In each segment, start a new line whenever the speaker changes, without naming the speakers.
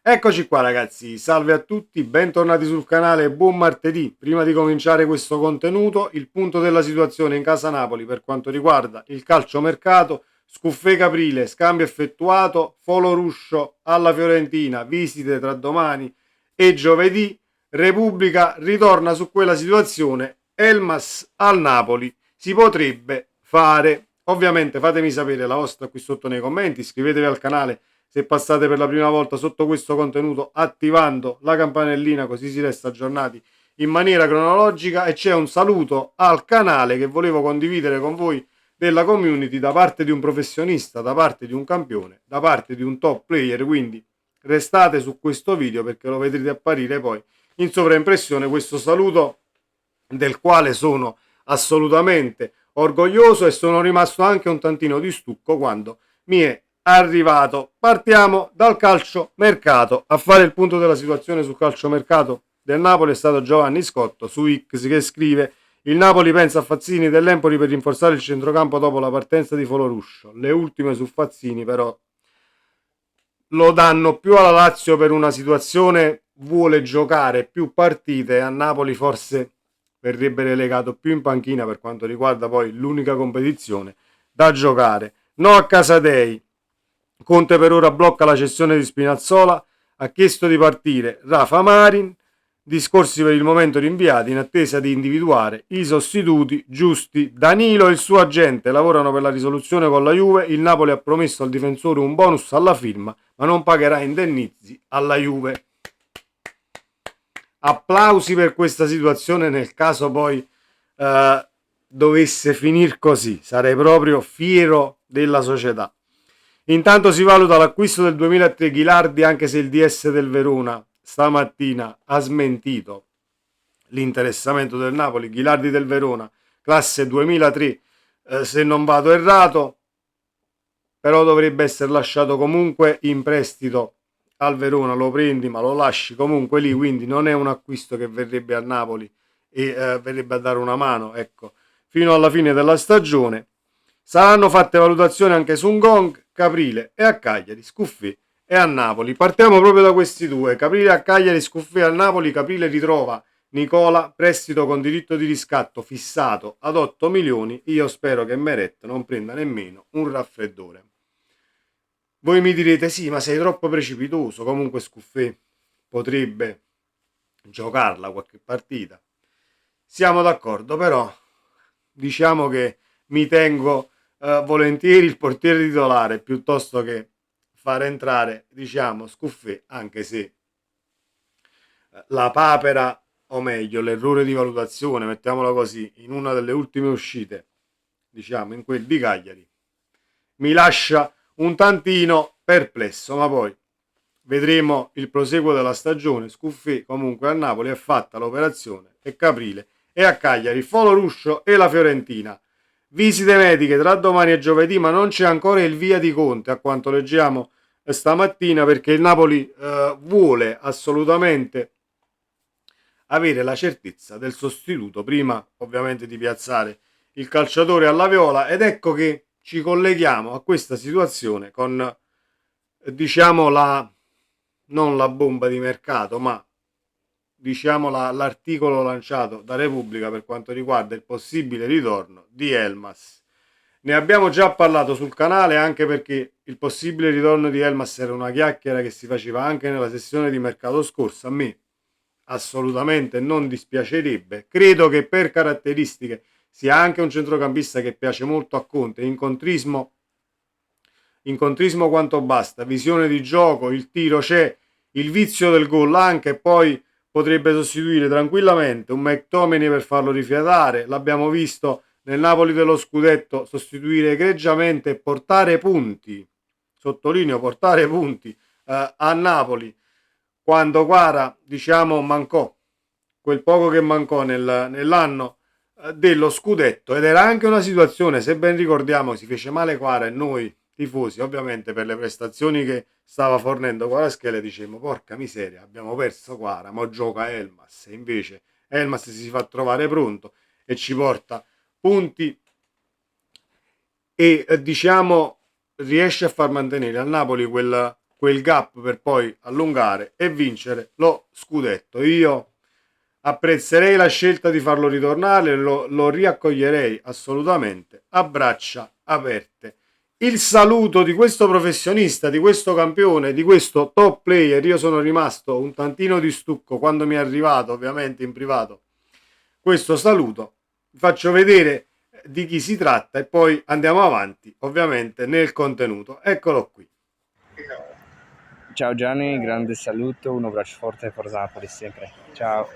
Eccoci qua ragazzi, salve a tutti, bentornati sul canale, buon martedì. Prima di cominciare questo contenuto, il punto della situazione in casa Napoli per quanto riguarda il calciomercato, Scuffè Caprile, scambio effettuato, Folo Ruscio alla Fiorentina, visite tra domani e giovedì, Repubblica ritorna su quella situazione, Elmas al Napoli, si potrebbe fare. Ovviamente fatemi sapere la vostra qui sotto nei commenti, iscrivetevi al canale se passate per la prima volta sotto questo contenuto attivando la campanellina, così si resta aggiornati in maniera cronologica. E c'è un saluto al canale che volevo condividere con voi della community da parte di un professionista, da parte di un campione, da parte di un top player, quindi restate su questo video perché lo vedrete apparire poi in sovraimpressione. Questo saluto del quale sono assolutamente orgoglioso e sono rimasto anche un tantino di stucco quando mi è arrivato. Partiamo dal calciomercato. A fare il punto della situazione sul calciomercato del Napoli è stato Giovanni Scotto su X, che scrive: il Napoli pensa a Fazzini dell'Empoli per rinforzare il centrocampo dopo la partenza di Foloruscio. Le ultime su Fazzini però lo danno più alla Lazio per una situazione, vuole giocare più partite, a Napoli forse verrebbe relegato più in panchina per quanto riguarda poi l'unica competizione da giocare. No a Casadei, Conte per ora blocca la cessione di Spinazzola, ha chiesto di partire Rafa Marin, discorsi per il momento rinviati in attesa di individuare i sostituti giusti. Danilo e il suo agente lavorano per la risoluzione con la Juve, il Napoli ha promesso al difensore un bonus alla firma ma non pagherà indennizi alla Juve. Applausi per questa situazione nel caso poi dovesse finire così, sarei proprio fiero della società. Intanto si valuta l'acquisto del 2003 Ghilardi, anche se il DS del Verona stamattina ha smentito l'interessamento del Napoli. Ghilardi del Verona, classe 2003, se non vado errato, però dovrebbe essere lasciato comunque in prestito al Verona, lo prendi ma lo lasci comunque lì, quindi non è un acquisto che verrebbe a Napoli e verrebbe a dare una mano, ecco, fino alla fine della stagione. Saranno fatte valutazioni anche su Ngong, Caprile e a Cagliari, Scuffè e a Napoli. Partiamo proprio da questi due, Caprile a Cagliari, Scuffè a Napoli. Caprile ritrova Nicola, prestito con diritto di riscatto fissato ad 8 milioni, io spero che Meret non prenda nemmeno un raffreddore. Voi mi direte sì, ma sei troppo precipitoso, comunque Scuffè potrebbe giocarla qualche partita. Siamo d'accordo, però diciamo che mi tengo volentieri il portiere titolare piuttosto che far entrare, diciamo, Scuffè, anche se la papera, o meglio l'errore di valutazione, mettiamola così, in una delle ultime uscite, diciamo in quel di Cagliari, mi lascia un tantino perplesso, ma poi vedremo il proseguo della stagione. Scuffè comunque a Napoli è fatta l'operazione e Caprile e a Cagliari, Folo Ruscio e la Fiorentina. Visite mediche tra domani e giovedì, ma non c'è ancora il via di Conte, a quanto leggiamo stamattina, perché il Napoli vuole assolutamente avere la certezza del sostituto prima ovviamente di piazzare il calciatore alla Viola. Ed ecco che ci colleghiamo a questa situazione con, diciamo, non la bomba di mercato, ma diciamo l'articolo lanciato da Repubblica per quanto riguarda il possibile ritorno di Elmas. Ne abbiamo già parlato sul canale, anche perché il possibile ritorno di Elmas era una chiacchiera che si faceva anche nella sessione di mercato scorsa. A me assolutamente non dispiacerebbe, credo che per caratteristiche sia anche un centrocampista che piace molto a Conte, incontrismo quanto basta, visione di gioco, il tiro c'è, il vizio del gol anche, poi potrebbe sostituire tranquillamente un McTominay per farlo rifiatare, l'abbiamo visto nel Napoli dello scudetto sostituire egregiamente e portare punti, sottolineo portare punti a Napoli quando Quara, diciamo, mancò quel poco che mancò nell'anno dello scudetto, ed era anche una situazione, se ben ricordiamo, si fece male Quara e noi tifosi ovviamente per le prestazioni che stava fornendo Kvaratskhelia dicemmo porca miseria, abbiamo perso Quara, ma gioca Elmas, e invece Elmas si fa trovare pronto e ci porta punti e diciamo riesce a far mantenere al Napoli quel gap per poi allungare e vincere lo scudetto. Io apprezzerei la scelta di farlo ritornare, lo riaccoglierei assolutamente a braccia aperte. Il saluto di questo professionista, di questo campione, di questo top player, io sono rimasto un tantino di stucco quando mi è arrivato, ovviamente in privato, questo saluto. Vi faccio vedere di chi si tratta e poi andiamo avanti, ovviamente, nel contenuto. Eccolo qui.
Ciao Gianni, grande saluto, un abbraccio forte e forza Napoli sempre. Ciao.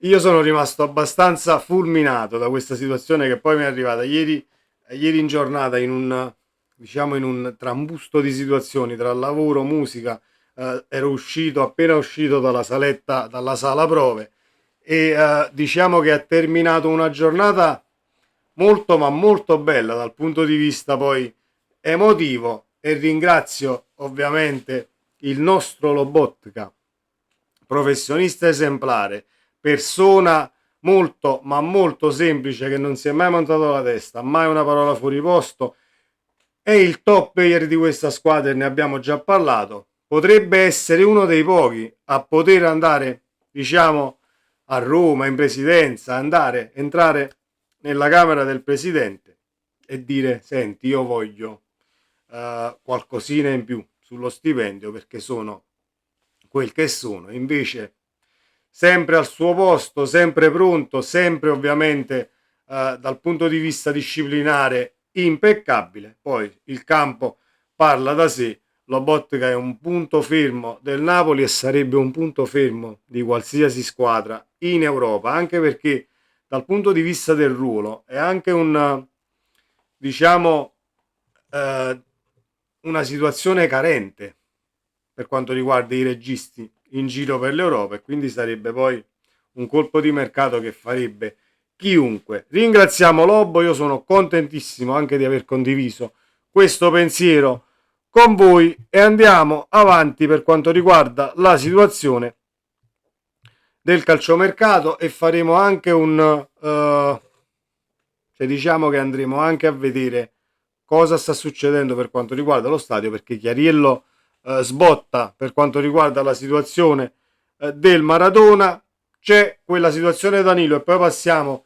Io sono rimasto abbastanza fulminato da questa situazione che poi mi è arrivata ieri in giornata diciamo in un trambusto di situazioni tra lavoro, musica, ero appena uscito dalla saletta, dalla sala prove e diciamo che ha terminato una giornata molto ma molto bella dal punto di vista poi emotivo e ringrazio ovviamente il nostro Lobotka, professionista esemplare, persona molto ma molto semplice che non si è mai montato la testa, mai una parola fuori posto, è il top player di questa squadra e ne abbiamo già parlato, potrebbe essere uno dei pochi a poter andare, diciamo, a Roma in presidenza, entrare nella camera del presidente e dire senti io voglio qualcosina in più sullo stipendio perché sono quel che sono. Invece sempre al suo posto, sempre pronto, sempre ovviamente dal punto di vista disciplinare impeccabile. Poi il campo parla da sé. Lobotka è un punto fermo del Napoli e sarebbe un punto fermo di qualsiasi squadra in Europa, anche perché dal punto di vista del ruolo è anche diciamo una situazione carente per quanto riguarda i registi in giro per l'Europa e quindi sarebbe poi un colpo di mercato che farebbe chiunque. Ringraziamo Lobo, io sono contentissimo anche di aver condiviso questo pensiero con voi e andiamo avanti per quanto riguarda la situazione del calciomercato e faremo anche cioè diciamo che andremo anche a vedere cosa sta succedendo per quanto riguarda lo stadio perché Chiariello sbotta per quanto riguarda la situazione del Maradona, c'è quella situazione Danilo e poi passiamo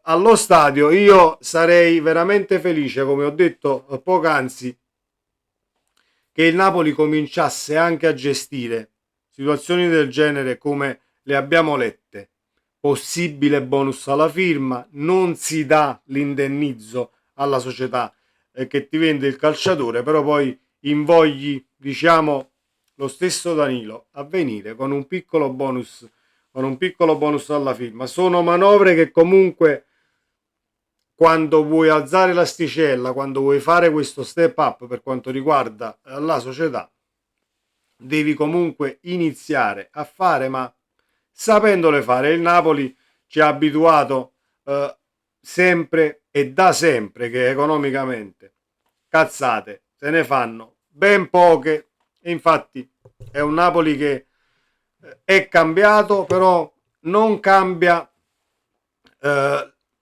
allo stadio. Io sarei veramente felice, come ho detto poc'anzi, che il Napoli cominciasse anche a gestire situazioni del genere come le abbiamo lette. Possibile bonus alla firma, non si dà l'indennizzo alla società che ti vende il calciatore, però poi invogli, diciamo, lo stesso Danilo a venire con un piccolo bonus, alla firma. Sono manovre che comunque quando vuoi alzare l'asticella, quando vuoi fare questo step up per quanto riguarda la società, devi comunque iniziare a fare, ma sapendole fare. Il Napoli ci ha abituato sempre e da sempre che economicamente cazzate se ne fanno ben poche e infatti è un Napoli che è cambiato, però non cambia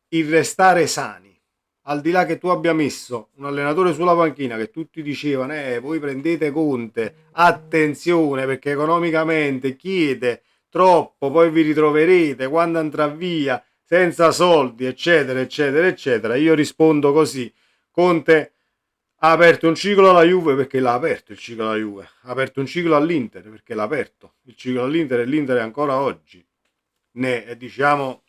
il restare sani. Al di là che tu abbia messo un allenatore sulla panchina che tutti dicevano voi prendete Conte, attenzione perché economicamente chiede troppo, poi vi ritroverete quando andrà via senza soldi, eccetera, eccetera, eccetera. Io rispondo così: Conte ha aperto un ciclo alla Juve perché l'ha aperto il ciclo alla Juve, ha aperto un ciclo all'Inter perché l'ha aperto il ciclo all'Inter e l'Inter è ancora oggi diciamo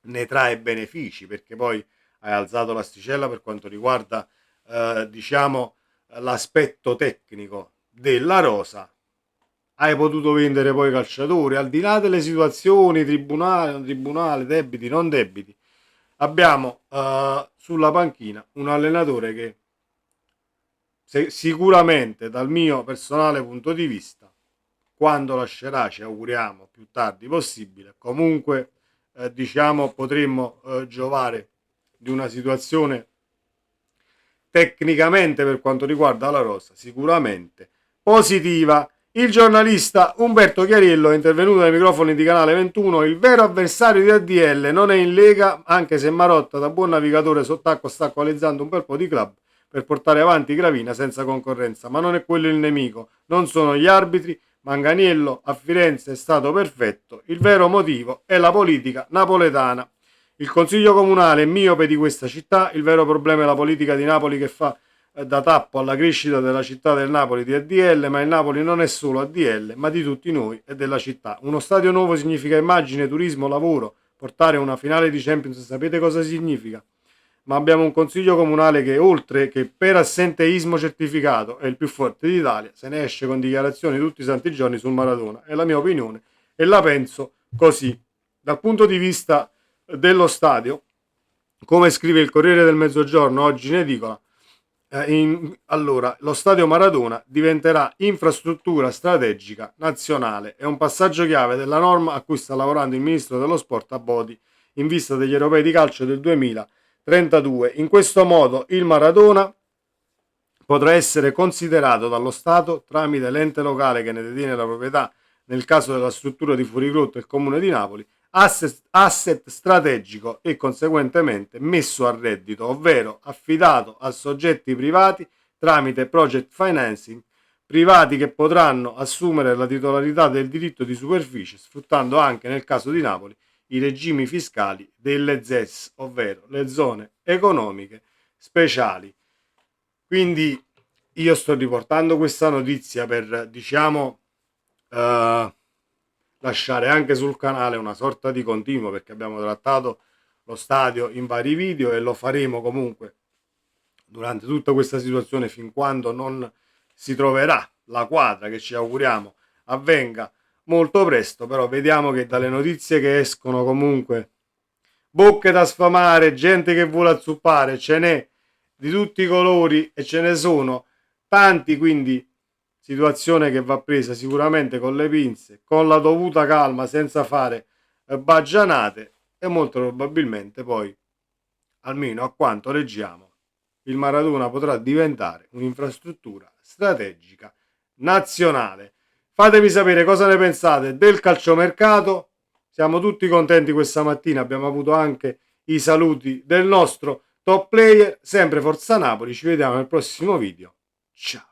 ne trae benefici perché poi hai alzato l'asticella per quanto riguarda diciamo l'aspetto tecnico della rosa, hai potuto vendere poi calciatori al di là delle situazioni tribunale, non tribunale, debiti, non debiti. Abbiamo sulla panchina un allenatore che sicuramente dal mio personale punto di vista quando lascerà ci auguriamo più tardi possibile comunque diciamo potremmo giovare di una situazione tecnicamente per quanto riguarda la rosa sicuramente positiva. Il giornalista Umberto Chiariello è intervenuto ai microfoni di Canale 21. Il vero avversario di ADL non è in Lega, anche se Marotta da buon navigatore sott'acqua sta coalizzando un bel po' di club, per portare avanti Gravina senza concorrenza, ma non è quello il nemico, non sono gli arbitri, Manganiello a Firenze è stato perfetto, il vero motivo è la politica napoletana. Il consiglio comunale è miope di questa città, il vero problema è la politica di Napoli che fa da tappo alla crescita della città del Napoli di ADL, ma il Napoli non è solo ADL, ma di tutti noi e della città. Uno stadio nuovo significa immagine, turismo, lavoro. Portare una finale di Champions, sapete cosa significa? Ma abbiamo un consiglio comunale che, oltre che per assenteismo certificato, è il più forte d'Italia, se ne esce con dichiarazioni tutti i santi giorni sul Maradona. È la mia opinione e la penso così. Dal punto di vista dello stadio, come scrive il Corriere del Mezzogiorno oggi in edicola, allora, lo stadio Maradona diventerà infrastruttura strategica nazionale. È un passaggio chiave della norma a cui sta lavorando il ministro dello sport Abodi in vista degli europei di calcio del 2032. In questo modo il Maradona potrà essere considerato dallo Stato, tramite l'ente locale che ne detiene la proprietà nel caso della struttura di Fuorigrotto e il Comune di Napoli, asset strategico e conseguentemente messo a reddito, ovvero affidato a soggetti privati tramite project financing, privati che potranno assumere la titolarità del diritto di superficie, sfruttando anche nel caso di Napoli i regimi fiscali delle ZES, ovvero le zone economiche speciali. Quindi io sto riportando questa notizia per, diciamo, lasciare anche sul canale una sorta di continuo, perché abbiamo trattato lo stadio in vari video e lo faremo comunque durante tutta questa situazione fin quando non si troverà la quadra che ci auguriamo avvenga molto presto. Però vediamo che dalle notizie che escono comunque bocche da sfamare, gente che vuole azzuppare, ce n'è di tutti i colori e ce ne sono tanti, quindi situazione che va presa sicuramente con le pinze, con la dovuta calma, senza fare baggianate e molto probabilmente poi, almeno a quanto leggiamo, il Maradona potrà diventare un'infrastruttura strategica nazionale. Fatemi sapere cosa ne pensate del calciomercato. Siamo tutti contenti questa mattina, abbiamo avuto anche i saluti del nostro top player, sempre Forza Napoli, ci vediamo nel prossimo video. Ciao!